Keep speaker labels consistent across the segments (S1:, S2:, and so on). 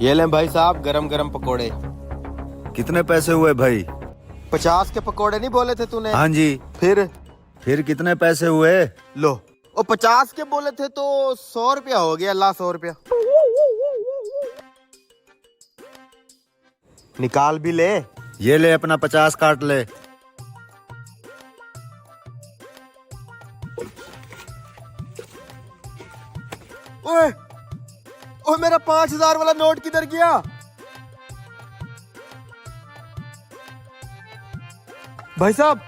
S1: ये लें भाई साहब गरम गरम पकोड़े।
S2: कितने पैसे हुए भाई?
S1: 50 के पकोड़े नहीं बोले थे तूने?
S2: हाँ जी।
S1: फिर
S2: कितने पैसे हुए?
S1: लो, वो 50 के बोले थे तो 100 रुपया हो गया। ला 100 रुपया निकाल भी ले।
S2: ये ले अपना 50 काट ले।
S1: ओए ओए, मेरा 5000 वाला नोट किधर गया? भाई साहब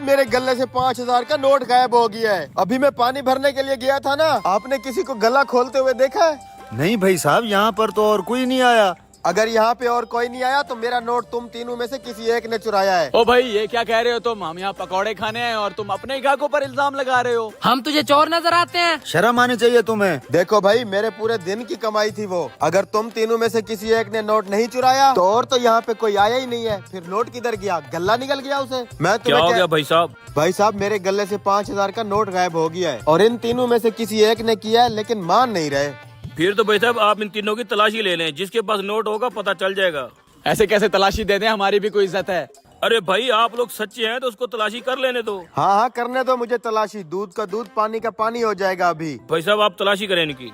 S1: मेरे गले से 5000 का नोट गायब हो गया है। अभी मैं पानी भरने के लिए गया था ना, आपने किसी को गला खोलते हुए देखा है?
S2: नहीं भाई साहब, यहाँ पर तो और कोई नहीं आया।
S1: अगर यहाँ पे और कोई नहीं आया तो मेरा नोट तुम तीनों में से किसी एक ने चुराया है।
S3: ओ भाई, ये क्या कह रहे हो तुम? हम यहाँ पकौड़े खाने आए और तुम अपने ही ग्राहकों पर इल्जाम लगा रहे हो।
S4: हम तुझे चोर नजर आते हैं?
S2: शर्म आनी चाहिए तुम्हें।
S1: देखो भाई, मेरे पूरे दिन की कमाई थी वो। अगर तुम तीनों में से किसी एक ने नोट नहीं चुराया तो और तो यहाँ पे कोई आया ही नहीं है। फिर नोट किधर गया? गला निकल गया उसे। मैं
S5: क्या हो गया भाई साहब?
S1: भाई साहब, मेरे गले से 5000 का नोट गायब हो गया है और इन तीनों में से किसी एक ने किया है, लेकिन मान नहीं रहे।
S5: फिर तो भाई साहब आप इन तीनों की तलाशी ले लें, जिसके पास नोट होगा पता चल जाएगा।
S3: ऐसे कैसे तलाशी दे दें? हमारी भी कोई इज्जत है।
S5: अरे भाई, आप लोग सच्चे हैं तो उसको तलाशी कर लेने दो।
S1: हाँ हाँ, करने दो मुझे तलाशी। दूध का दूध, पानी का पानी हो जाएगा अभी।
S5: भाई साहब आप तलाशी करें इनकी।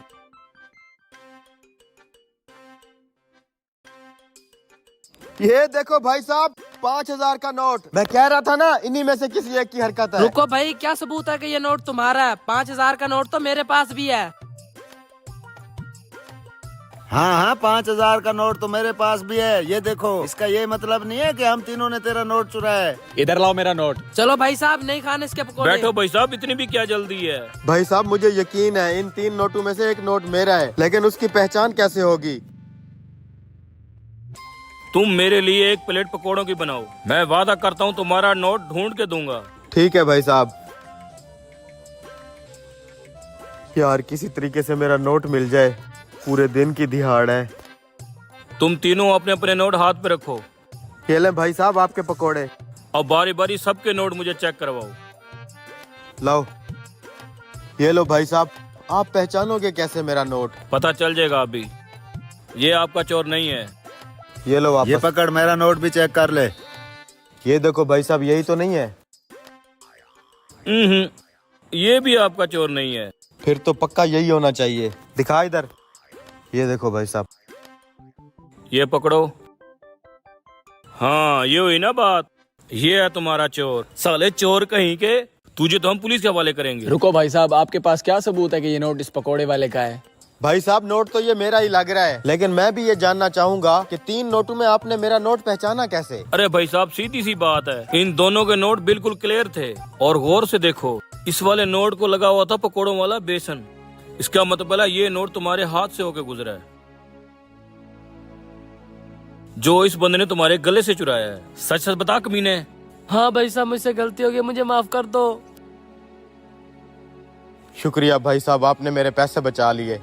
S1: ये देखो भाई साहब, 5000 का नोट। मैं कह रहा था ना, इन्हीं में से किसी एक की हरकत है।
S4: रुको भाई, क्या सबूत है कि ये नोट तुम्हारा है? 5000 का नोट तो मेरे पास भी है।
S2: हाँ, 5000 का नोट तो मेरे पास भी है। ये देखो, इसका ये मतलब नहीं है कि हम तीनों ने तेरा नोट चुराया है।
S3: इधर लाओ मेरा नोट।
S4: चलो भाई साहब, नहीं खाने इसके पकोड़े।
S5: बैठो भाई साहब, इतनी भी क्या जल्दी है?
S1: भाई साहब, मुझे यकीन है इन 3 नोटों में से एक नोट मेरा है, लेकिन उसकी पहचान कैसे होगी?
S5: तुम मेरे लिए एक प्लेट पकोड़ों की बनाओ, मैं वादा करता हूँ तुम्हारा नोट ढूंढ के दूंगा।
S1: ठीक है भाई साहब। यार, किसी तरीके से मेरा नोट मिल जाए, पूरे दिन की दिहाड़ है।
S5: तुम तीनों अपने अपने नोट हाथ पे रखो
S1: ये लें भाई साहब आपके पकोड़े।
S5: और बारी बारी सबके नोट मुझे चेक करवाओ।
S1: लाओ, ये लो भाई साहब। आप पहचानोगे कैसे मेरा नोट?
S5: पता चल जाएगा अभी। ये आपका चोर नहीं है।
S1: ये लो वापस।
S2: ये पकड़, मेरा नोट भी चेक कर ले।
S1: ये देखो भाई साहब, यही तो नहीं है?
S5: ये भी आपका चोर नहीं है।
S1: फिर तो पक्का यही होना चाहिए। दिखा इधर। ये देखो भाई साहब।
S5: ये पकड़ो। हाँ, ये हुई ना बात। ये है तुम्हारा चोर। साले चोर कहीं के, तुझे तो हम पुलिस के हवाले करेंगे।
S3: रुको भाई साहब, आपके पास क्या सबूत है कि ये नोट इस पकोड़े वाले का है?
S1: भाई साहब, नोट तो ये मेरा ही लग रहा है, लेकिन मैं भी ये जानना चाहूंगा कि 3 नोटों में आपने मेरा नोट पहचाना कैसे?
S5: अरे भाई साहब, सीधी सी बात है, इन दोनों के नोट बिल्कुल क्लियर थे। और गौर से देखो, इस वाले नोट को लगा हुआ था पकोड़ों वाला बेसन। इसका मतलब है ये नोट तुम्हारे हाथ से होके गुजरा है, जो इस बंदे ने तुम्हारे गले से चुराया है। सच सच बता कमीने।
S4: हाँ भाई साहब, मुझसे गलती हो गई, मुझे माफ कर दो।
S1: शुक्रिया भाई साहब, आपने मेरे पैसे बचा लिए।